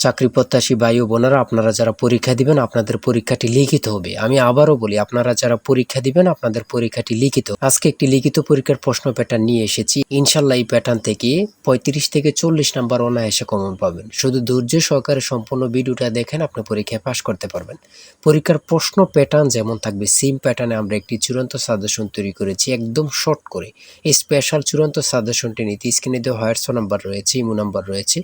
চাকরি প্রত্যাশী ভাই ও বোনেরা, আপনারা যারা পরীক্ষা দিবেন আপনাদের পরীক্ষাটি লিখিত হবে। আমি আবারও বলি, আপনারা যারা পরীক্ষা দিবেন আপনাদের পরীক্ষাটি লিখিত। আজকে একটি লিখিত পরীক্ষার প্রশ্ন প্যাটার্ন নিয়ে এসেছি। ইনশাল্লাহ এই প্যাটার্ন থেকে 35 থেকে 40 নাম্বার অনায়াসে কমন পাবেন। শুধু ধৈর্য সহকারে সম্পূর্ণ ভিডিওটা দেখেন, আপনি পরীক্ষায় পাশ করতে পারবেন। পরীক্ষার প্রশ্ন প্যাটার্ন যেমন থাকবে সেম প্যাটার্নে আমরা একটি চূড়ান্ত সাজেশন তৈরি করেছি, একদম শর্ট করে। এই স্পেশাল চূড়ান্ত সাজেশনটি নিতে স্ক্রিনে দেওয়া হোয়াটসঅ্যাপ নাম্বার রয়েছে, ইমো নাম্বার রয়েছে,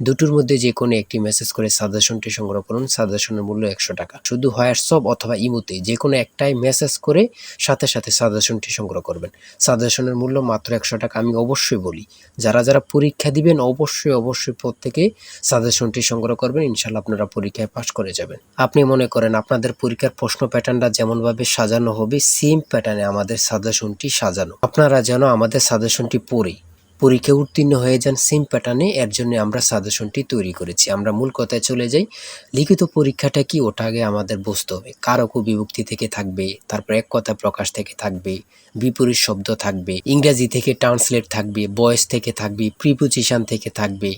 দুটোর মধ্যে যে কোনো একটি মেসেজ করে সাজেশনটি সংগ্রহ করুন। সাজেশনের মূল্য 100 টাকা। শুধু হোয়াটসঅ্যাপ অথবা ইমোতে যে কোনো একটাই মেসেজ করে সাথে সাথে সাজেশনটি সংগ্রহ করবেন। সাজেশনের মূল্য মাত্র 100 টাকা। আমি অবশ্যই বলি, যারা যারা পরীক্ষা দিবেন অবশ্যই প্রত্যেকে সাজেশনটি সংগ্রহ করবেন। ইনশাল্লাহ আপনারা পরীক্ষায় পাশ করে যাবেন। আপনি মনে করেন আপনাদের পরীক্ষার প্রশ্ন প্যাটার্নটা যেমনভাবে সাজানো হবে সেম প্যাটার্নে আমাদের সাজেশনটি সাজানো। আপনারা যেন আমাদের সাজেশনটি পড়ে পরীক্ষা উত্তীর্ণ হয়ে যান সেম প্যাটার্নে, এর জন্য আমরা সাজেশনটি তৈরি করেছি। আমরা মূল কথায় চলে যাই। লিখিত পরীক্ষাটা কি, ওটা আগে আমাদের বুঝতে হবে। কারক ও বিভক্তি থেকে থাকবে, তারপর এক কথা প্রকাশ থেকে থাকবে, বিপরীত শব্দ থাকবে, ইংরেজি থেকে ট্রান্সলেট থাকবে, ভয়েস থেকে থাকবে, প্রিপোজিশন থেকে থাকবে,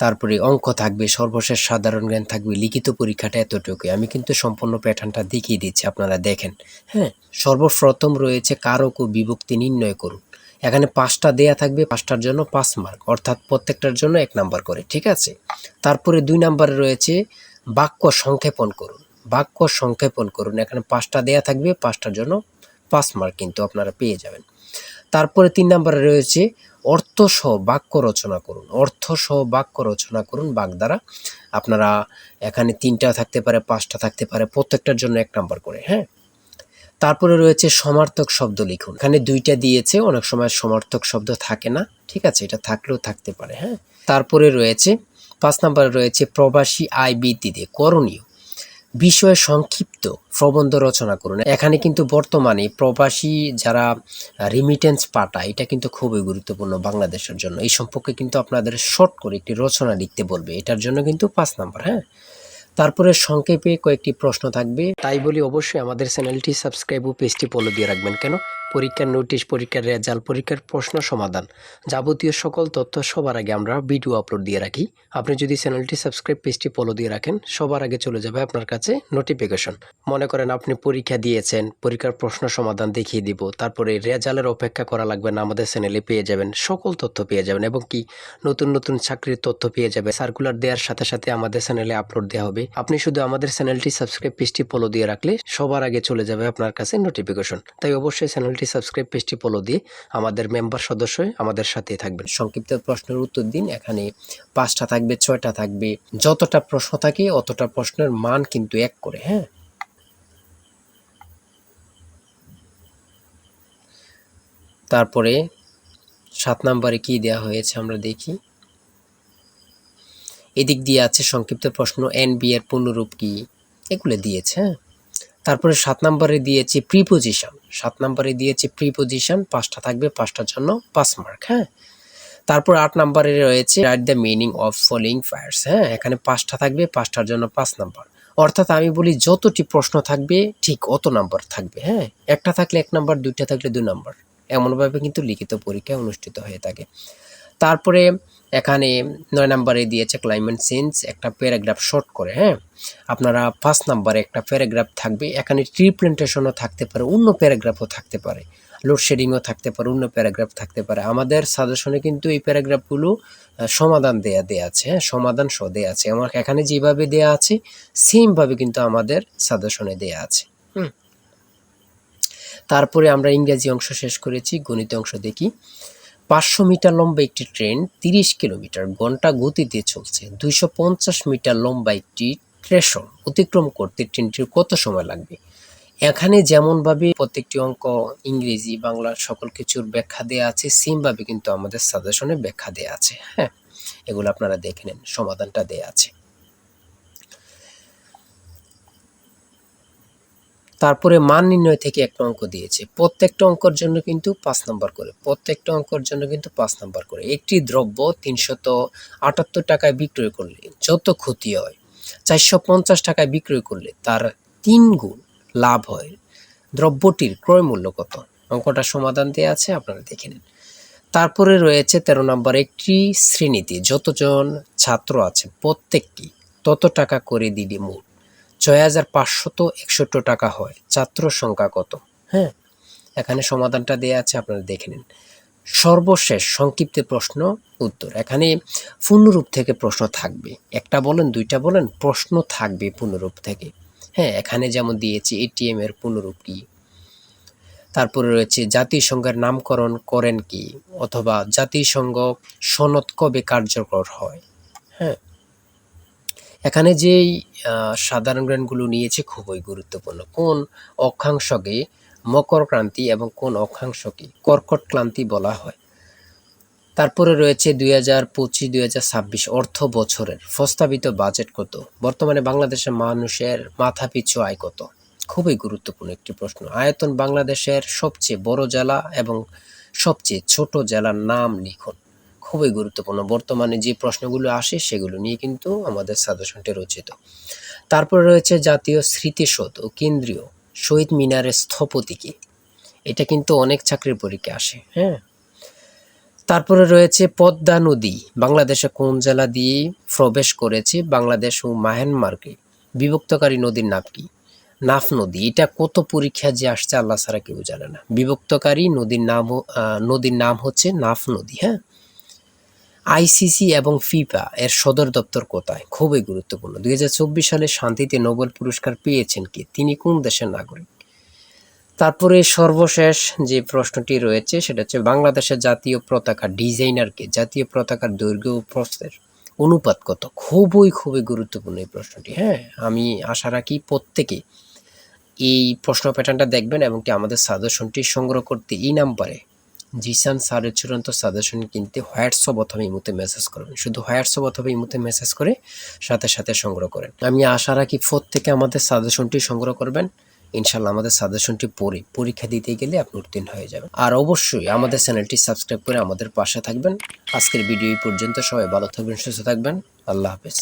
তারপরে অঙ্ক থাকবে, সর্বশেষ সাধারণ জ্ঞান থাকবে। লিখিত পরীক্ষাটা এতটুকুই। আমি কিন্তু সম্পূর্ণ প্যাটার্নটা দেখিয়ে দিচ্ছি, আপনারা দেখেন। হ্যাঁ, সর্বপ্রথম রয়েছে কারক ও বিভক্তি নির্ণয় করুন। এখানে 5টা দেয়া থাকবে, 5টার জন্য 5 মার্ক, অর্থাৎ প্রত্যেকটার জন্য 1 নাম্বার করে, ঠিক আছে। তারপরে 2 নাম্বারে রয়েছে বাক্য সংক্ষেপণ করুন। বাক্য সংক্ষেপণ করুন, এখানে 5টা দেয়া থাকবে, 5টার জন্য 5 মার্ক কিন্তু আপনারা পেয়ে যাবেন। তারপরে 3 নাম্বারে রয়েছে অর্থসহ বাক্য রচনা করুন। অর্থসহ বাক্য রচনা করুন বাক দ্বারা। আপনারা এখানে 3টা থাকতে পারে, 5টা থাকতে পারে, প্রত্যেকটার জন্য 1 নাম্বার করে। হ্যাঁ, তারপরে রয়েছে সমার্থক শব্দ লিখুন। এখানে 2টা দিয়েছে, অনেক সময় সমার্থক শব্দ থাকে না, ঠিক আছে, এটা থাকলেও থাকতে পারে। হ্যাঁ, তারপরে রয়েছে 5 নম্বরে রয়েছে প্রবাসী আয় বৃদ্ধিতে করণীয় বিষয়ে সংক্ষিপ্ত প্রবন্ধ রচনা করুন। এখানে কিন্তু বর্তমানে প্রবাসী যারা রিমিটেন্স পাঠায়, এটা কিন্তু খুবই গুরুত্বপূর্ণ বাংলাদেশের জন্য। এই সম্পর্কে কিন্তু আপনাদের শর্ট করে একটি রচনা লিখতে বলবে, এটার জন্য কিন্তু 5 নাম্বার। হ্যাঁ, তারপরে সংক্ষেপে কয়েকটি প্রশ্ন থাকবে। তাই বলি অবশ্যই আমাদের চ্যানেলটি সাবস্ক্রাইব ও পেজটি ফলো দিয়ে রাখবেন। কেন? পরীক্ষার নোটিশ, পরীক্ষার রেজাল্ট, পরীক্ষার প্রশ্ন সমাধান, যাবতীয় সকল তথ্য সবার আগে আমরা ভিডিও আপলোড দিয়ে রাখি। আপনি যদি চ্যানেলটি সাবস্ক্রাইব, পেজটি ফলো দিয়ে রাখেন, সবার আগে চলে যাবে আপনার কাছে নোটিফিকেশন। মনে করেন আপনি পরীক্ষা দিয়েছেন, পরীক্ষার প্রশ্ন সমাধান দেখিয়ে দিব, তারপরে রেজাল্টের অপেক্ষা করা লাগবে না, আমাদের চ্যানেলে পেয়ে যাবেন, সকল তথ্য পেয়ে যাবেন, এবং কি নতুন নতুন চাকরির তথ্য পেয়ে যাবে। সার্কুলার দেওয়ার সাথে সাথে আমাদের চ্যানেলে আপলোড দেওয়া হবে। আপনি শুধু আমাদের চ্যানেলটি সাবস্ক্রাইব, পেজটি ফলো দিয়ে রাখলে সবার আগে চলে যাবে আপনার কাছে নোটিফিকেশন। তাই অবশ্যই চ্যানেলটি সাবস্ক্রাইব, পেজটি ফলো দিয়ে আমাদের মেম্বার সদস্য হয়ে আমাদের সাথেই থাকবেন। সংক্ষিপ্ত প্রশ্নের উত্তর দিন। এখানে 5টা থাকবে, 6টা থাকবে, যতটা প্রশ্ন থাকে অতটা প্রশ্নের মান কিন্তু 1 করে। হ্যাঁ, তারপরে 7 নম্বরে কি দেওয়া হয়েছে আমরা দেখি। এদিক দিয়ে আছে সংক্ষিপ্ত প্রশ্ন, এনবি এর পূর্ণরূপ কি, এগুলো দিয়েছে। হ্যাঁ, তারপরে 7 নম্বরে দিয়েছে প্রিপোজিশন। 7 নম্বরে দিয়েছে প্রিপোজিশন, 5টা থাকবে, 5টার জন্য 5 মার্ক। হ্যাঁ, তারপর 8 নম্বরে রয়েছে write the meaning of following fires. হ্যাঁ, এখানে 5টা থাকবে, 5টার জন্য 5 নাম্বার। অর্থাৎ আমি বলি যতটি প্রশ্ন থাকবে ঠিক অত নাম্বার থাকবে। হ্যাঁ, একটা থাকলে 1 নাম্বার, 2টা থাকলে 2 নাম্বার, এমনভাবে কিন্তু লিখিত পরীক্ষা অনুষ্ঠিত হয়ে থাকে। তারপরে এখানে 9 নম্বরে দিয়েছে ক্লাইমেট চেঞ্জ, একটা প্যারাগ্রাফ শর্ট করে। হ্যাঁ, আপনারা 5 নম্বরে একটা প্যারাগ্রাফ থাকবে, এখানে ট্রি প্ল্যান্টেশনও থাকতে পারে, অন্য প্যারাগ্রাফও থাকতে পারে, লোডশেডিংও থাকতে পারে, অন্য প্যারাগ্রাফ থাকতে পারে। আমাদের সাজেশনে কিন্তু এই প্যারাগ্রাফগুলো সমাধান দেয়া আছে। হ্যাঁ, সমাধান সহ দেয়া আছে। আমার এখানে যেভাবে দেয়া আছে সেমভাবে কিন্তু আমাদের সাজেশনে দেয়া আছে। তারপরে আমরা ইংরেজি অংশ শেষ করেছি, গণিত অংশ দেখি। 500 মিটার লম্বা একটি ট্রেন 30 কিলোমিটার ঘন্টা গতিতে চলছে। 250 মিটার লম্বা একটি স্টেশন অতিক্রম করতে ট্রেনটির কত সময় লাগবে? এখানে যেমনভাবে প্রত্যেকটি অঙ্ক ইংরেজি, বাংলা সকল কিছুর ব্যাখ্যা দেওয়া আছে, সেমভাবে কিন্তু আমাদের সাজেশনে ব্যাখ্যা দেওয়া আছে। হ্যাঁ, এগুলো আপনারা দেখে নেন, সমাধানটা দেওয়া আছে। তারপরে মান নির্ণয় থেকে একটা অঙ্ক দিয়েছে। প্রত্যেকটা অঙ্কের জন্য কিন্তু 5 নাম্বার করে। প্রত্যেকটা অঙ্কের জন্য কিন্তু 5 নাম্বার করে। একটি দ্রব্য 378 টাকায় বিক্রয় করলে যত ক্ষতি হয়, 450 টাকায় বিক্রয় করলে তার 3 গুণ লাভ হয়। দ্রব্যটির ক্রয় মূল্য কত? অঙ্কটা সমাধান দেওয়া আছে, আপনারা দেখে নিন। তারপরে রয়েছে 13 নম্বর, একটি শ্রেণীতে যতজন ছাত্র আছে প্রত্যেকটি তত টাকা করে দিলে মোট ৬,৫৬১ টাকা হয়। ছাত্র সংখ্যা কত? হ্যাঁ, এখানে সমাধানটা দেয়া আছে, আপনারা দেখে নিন। সর্বশেষ সংক্ষিপ্ত প্রশ্ন উত্তর। এখানে পূর্ণরূপ থেকে প্রশ্ন থাকবে, একটা বলেন দুইটা বলেন, প্রশ্ন থাকবে পূর্ণরূপ থেকে। হ্যাঁ, এখানে যেমন দিয়েছি এটিএম এর পূর্ণরূপ কি, তারপরে রয়েছে জাতিসংঘের নামকরণ করেন কি, অথবা জাতিসংঘ সনদ কবে কার্যকর হয়। হ্যাঁ, এখানে যেই সাধারণ জ্ঞানগুলো নিয়েছে খুবই গুরুত্বপূর্ণ। কোন অক্ষাংশকে মকর ক্রান্তি এবং কোন অক্ষাংশকে কর্কট ক্রান্তি বলা হয়। তারপরে রয়েছে 2025-2026 অর্থ বছরের প্রস্তাবিত বাজেট কত। বর্তমানে বাংলাদেশের মানুষের মাথাপিছু আয় কত। খুবই গুরুত্বপূর্ণ একটি প্রশ্ন। আয়তন বাংলাদেশের সবচেয়ে বড় জেলা এবং সবচেয়ে ছোট জেলার নাম লিখুন। খুবই গুরুত্বপূর্ণ। বর্তমানে যে প্রশ্নগুলো আসে সেগুলো নিয়ে কিন্তু আমাদের সাজেশনটি রচিত। তারপরে রয়েছে জাতীয় স্মৃতিসৌধ ও কেন্দ্রীয় শহীদ মিনারের স্থপতি কে। এটা কিন্তু অনেক চাকরির পরীক্ষা আসে। হ্যাঁ, তারপরে রয়েছে পদ্মা নদী বাংলাদেশে কোন জেলা দিয়ে প্রবেশ করেছে। বাংলাদেশ ও মায়ানমারকে বিভক্তকারী নদীর নাম কি? নাফ নদী। এটা কত পরীক্ষা যে আসছে আল্লাহ ছাড়া কেউ জানে না। বিভক্তকারী নদীর নাম হচ্ছে নাফ নদী। হ্যাঁ, আইসিসি এবং ফিফা এর সদর দপ্তর কোথায়? খুবই গুরুত্বপূর্ণ। 2024 সালে শান্তিতে নোবেল পুরস্কার পেয়েছেন কে? তিনি কোন দেশের নাগরিক? তারপরে সর্বশেষ যে প্রশ্নটি রয়েছে সেটা হচ্ছে বাংলাদেশের জাতীয় পতাকা ডিজাইনারকে। জাতীয় পতাকার দৈর্ঘ্য ও প্রস্থের অনুপাত কত? খুবই গুরুত্বপূর্ণ এই প্রশ্নটি। হ্যাঁ, আমি আশা রাখি প্রত্যেকে এই প্রশ্ন প্যাটার্নটা দেখবেন এবং কি আমাদের সাজেশনটি সংগ্রহ করতে এই নাম্বারে জিসান স্যারের চূড়ান্ত সাজেশন কিনতে হোয়াটসঅ্যাপ অথবা ইমোতে মেসেজ করবেন। শুধু হোয়াটসঅ্যাপ অথবা ইমোতে মেসেজ করে সাথে সংগ্রহ করেন। আমি আশা রাখি প্রত্যেকে আমাদের সাজেশনটি সংগ্রহ করবেন। ইনশাল্লাহ আমাদের সাজেশনটি পড়ে পরীক্ষা দিতে গেলে আপনি উত্তীর্ণ হয়ে যাবেন। আর অবশ্যই আমাদের চ্যানেলটি সাবস্ক্রাইব করে আমাদের পাশে থাকবেন। আজকের ভিডিও এই পর্যন্ত। সবাই ভালো থাকবেন, সুস্থ থাকবেন। আল্লাহ হাফেজ।